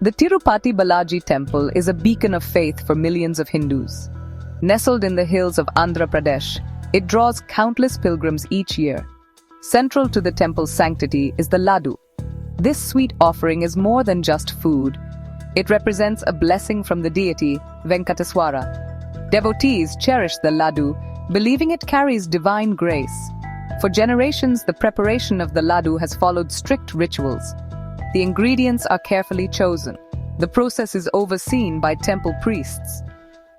The Tirupati Balaji temple is a beacon of faith for millions of Hindus. Nestled in the hills of Andhra Pradesh, it draws countless pilgrims each year. Central to the temple's sanctity is the Ladoo. This sweet offering is more than just food. It represents a blessing from the deity, Venkateswara. Devotees cherish the Ladoo, believing it carries divine grace. For generations, the preparation of the Ladoo has followed strict rituals. The ingredients are carefully chosen. The process is overseen by temple priests.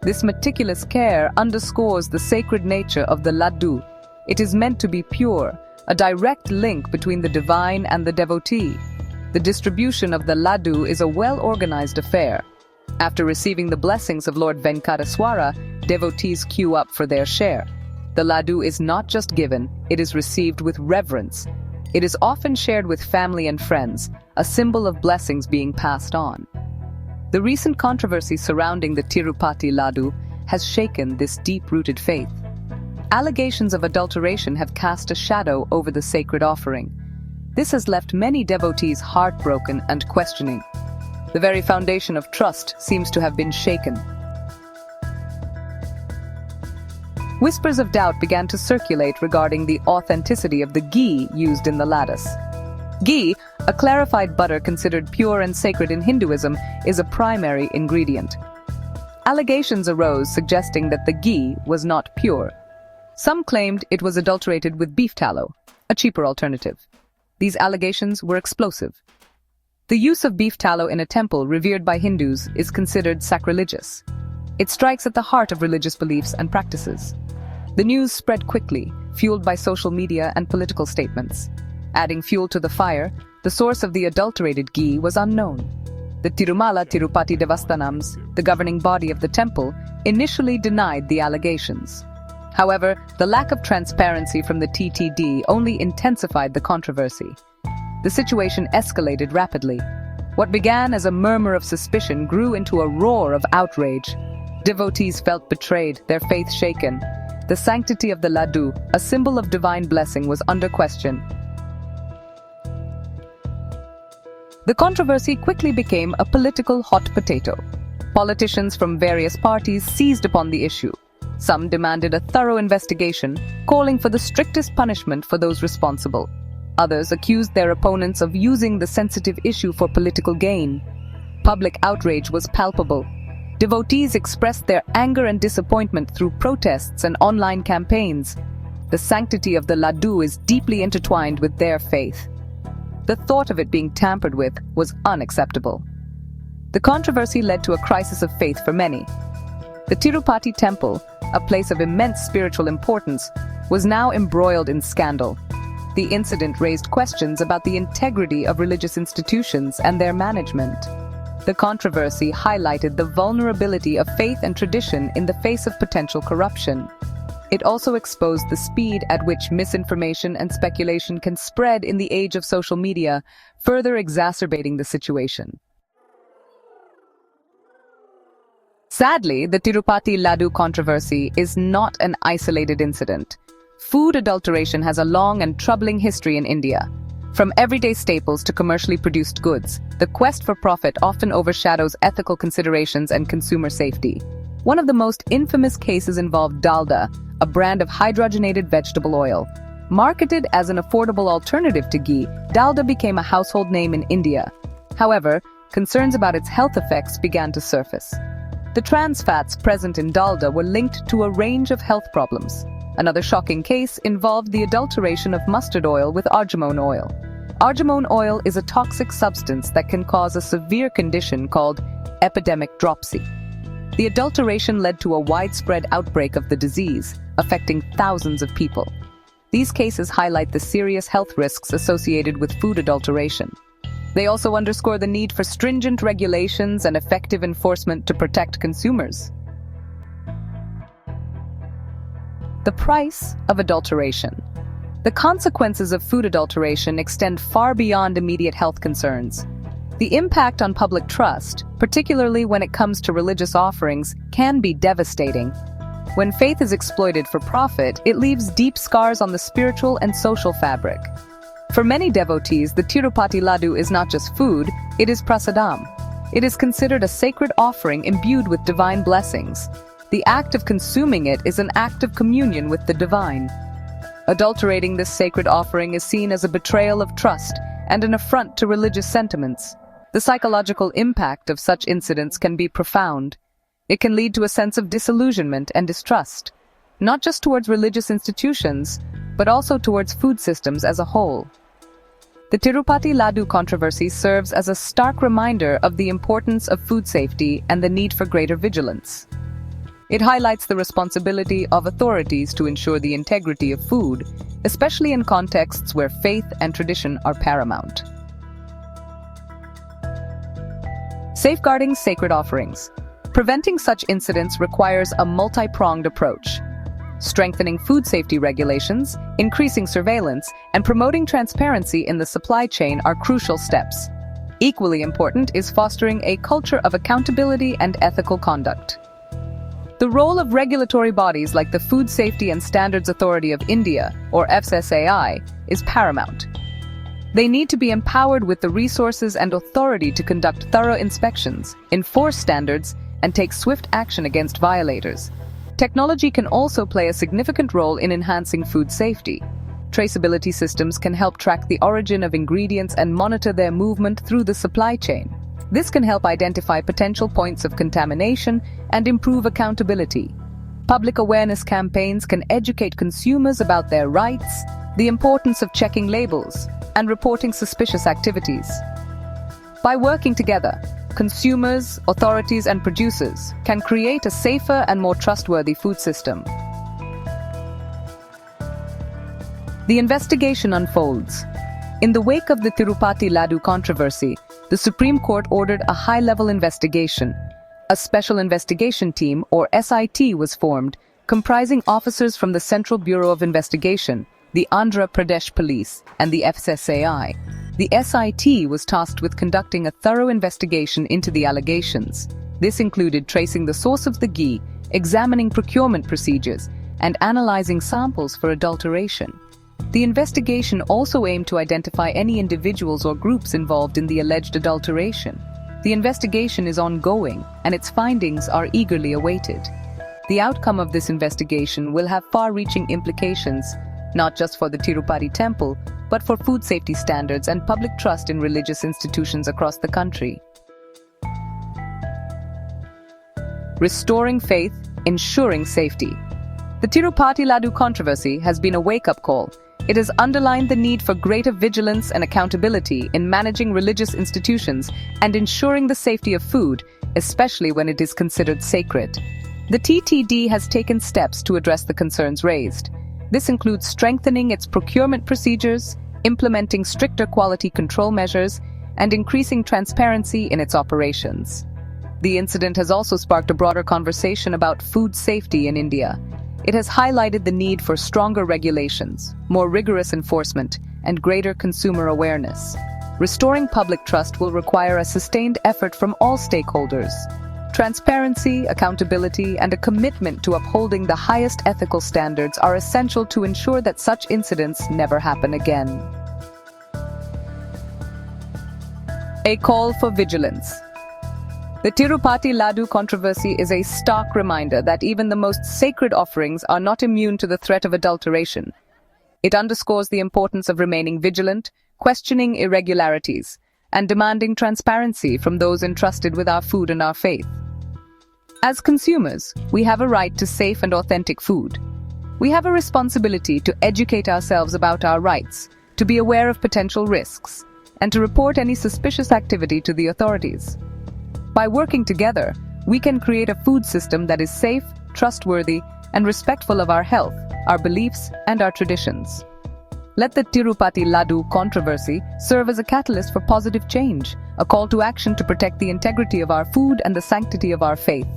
This meticulous care underscores the sacred nature of the Ladoo. It is meant to be pure, a direct link between the divine and the devotee. The distribution of the Ladoo is a well-organized affair. After receiving the blessings of Lord Venkateswara, devotees queue up for their share. The Ladoo is not just given, it is received with reverence. It is often shared with family and friends, a symbol of blessings being passed on. The recent controversy surrounding the Tirupati Ladoo has shaken this deep-rooted faith. Allegations of adulteration have cast a shadow over the sacred offering. This has left many devotees heartbroken and questioning. The very foundation of trust seems to have been shaken. Whispers of doubt began to circulate regarding the authenticity of the ghee used in the ladus. Ghee, a clarified butter considered pure and sacred in Hinduism, is a primary ingredient. Allegations arose suggesting that the ghee was not pure. Some claimed it was adulterated with beef tallow, a cheaper alternative. These allegations were explosive. The use of beef tallow in a temple revered by Hindus is considered sacrilegious. It strikes at the heart of religious beliefs and practices. The news spread quickly, fueled by social media and political statements. Adding fuel to the fire, the source of the adulterated ghee was unknown. The Tirumala Tirupati Devasthanams, the governing body of the temple, initially denied the allegations. However, the lack of transparency from the TTD only intensified the controversy. The situation escalated rapidly. What began as a murmur of suspicion grew into a roar of outrage. Devotees felt betrayed, their faith shaken. The sanctity of the Ladoo, a symbol of divine blessing, was under question. The controversy quickly became a political hot potato. Politicians from various parties seized upon the issue. Some demanded a thorough investigation, calling for the strictest punishment for those responsible. Others accused their opponents of using the sensitive issue for political gain. Public outrage was palpable. Devotees expressed their anger and disappointment through protests and online campaigns. The sanctity of the Ladoo is deeply intertwined with their faith. The thought of it being tampered with was unacceptable. The controversy led to a crisis of faith for many. The Tirupati temple, a place of immense spiritual importance, was now embroiled in scandal. The incident raised questions about the integrity of religious institutions and their management. The controversy highlighted the vulnerability of faith and tradition in the face of potential corruption. It also exposed the speed at which misinformation and speculation can spread in the age of social media, further exacerbating the situation. Sadly, the Tirupati Ladoo controversy is not an isolated incident. Food adulteration has a long and troubling history in India. From everyday staples to commercially produced goods, the quest for profit often overshadows ethical considerations and consumer safety. One of the most infamous cases involved dalda, a brand of hydrogenated vegetable oil. Marketed as an affordable alternative to ghee, dalda became a household name in India. However, concerns about its health effects began to surface. The trans fats present in dalda were linked to a range of health problems. Another shocking case involved the adulteration of mustard oil with argemone oil. Argemone oil is a toxic substance that can cause a severe condition called epidemic dropsy. The adulteration led to a widespread outbreak of the disease, affecting thousands of people. These cases highlight the serious health risks associated with food adulteration. They also underscore the need for stringent regulations and effective enforcement to protect consumers. The price of adulteration. The consequences of food adulteration extend far beyond immediate health concerns. The impact on public trust, particularly when it comes to religious offerings, can be devastating. When faith is exploited for profit, it leaves deep scars on the spiritual and social fabric. For many devotees, the Tirupati Ladoo is not just food, it is prasadam. It is considered a sacred offering imbued with divine blessings. The act of consuming it is an act of communion with the divine. Adulterating this sacred offering is seen as a betrayal of trust and an affront to religious sentiments. The psychological impact of such incidents can be profound. It can lead to a sense of disillusionment and distrust, not just towards religious institutions, but also towards food systems as a whole. The Tirupati Ladoo controversy serves as a stark reminder of the importance of food safety and the need for greater vigilance. It highlights the responsibility of authorities to ensure the integrity of food, especially in contexts where faith and tradition are paramount. Safeguarding sacred offerings. Preventing such incidents requires a multi-pronged approach. Strengthening food safety regulations, increasing surveillance, and promoting transparency in the supply chain are crucial steps. Equally important is fostering a culture of accountability and ethical conduct. The role of regulatory bodies like the Food Safety and Standards Authority of India, or FSSAI, is paramount. They need to be empowered with the resources and authority to conduct thorough inspections, enforce standards, and take swift action against violators. Technology can also play a significant role in enhancing food safety. Traceability systems can help track the origin of ingredients and monitor their movement through the supply chain. This can help identify potential points of contamination and improve accountability. Public awareness campaigns can educate consumers about their rights, the importance of checking labels, and reporting suspicious activities. By working together, consumers, authorities, and producers can create a safer and more trustworthy food system. The investigation unfolds. In the wake of the Tirupati Ladoo controversy, the Supreme Court ordered a high-level investigation. A special investigation team, or SIT, was formed, comprising officers from the Central Bureau of Investigation, the Andhra Pradesh Police, and the FSSAI. The SIT was tasked with conducting a thorough investigation into the allegations. This included tracing the source of the ghee, examining procurement procedures, and analyzing samples for adulteration. The investigation also aimed to identify any individuals or groups involved in the alleged adulteration. The investigation is ongoing, and its findings are eagerly awaited. The outcome of this investigation will have far-reaching implications, not just for the Tirupati temple, but for food safety standards and public trust in religious institutions across the country. Restoring faith, ensuring safety. The Tirupati Ladoo controversy has been a wake-up call. It has underlined the need for greater vigilance and accountability in managing religious institutions and ensuring the safety of food, especially when it is considered sacred. The TTD has taken steps to address the concerns raised. This includes strengthening its procurement procedures, implementing stricter quality control measures, and increasing transparency in its operations. The incident has also sparked a broader conversation about food safety in India. It has highlighted the need for stronger regulations, more rigorous enforcement, and greater consumer awareness. Restoring public trust will require a sustained effort from all stakeholders. Transparency, accountability, and a commitment to upholding the highest ethical standards are essential to ensure that such incidents never happen again. A call for vigilance. The Tirupati Ladoo controversy is a stark reminder that even the most sacred offerings are not immune to the threat of adulteration. It underscores the importance of remaining vigilant, questioning irregularities, and demanding transparency from those entrusted with our food and our faith. As consumers, we have a right to safe and authentic food. We have a responsibility to educate ourselves about our rights, to be aware of potential risks, and to report any suspicious activity to the authorities. By working together, we can create a food system that is safe, trustworthy, and respectful of our health, our beliefs, and our traditions. Let the Tirupati Ladoo controversy serve as a catalyst for positive change, a call to action to protect the integrity of our food and the sanctity of our faith.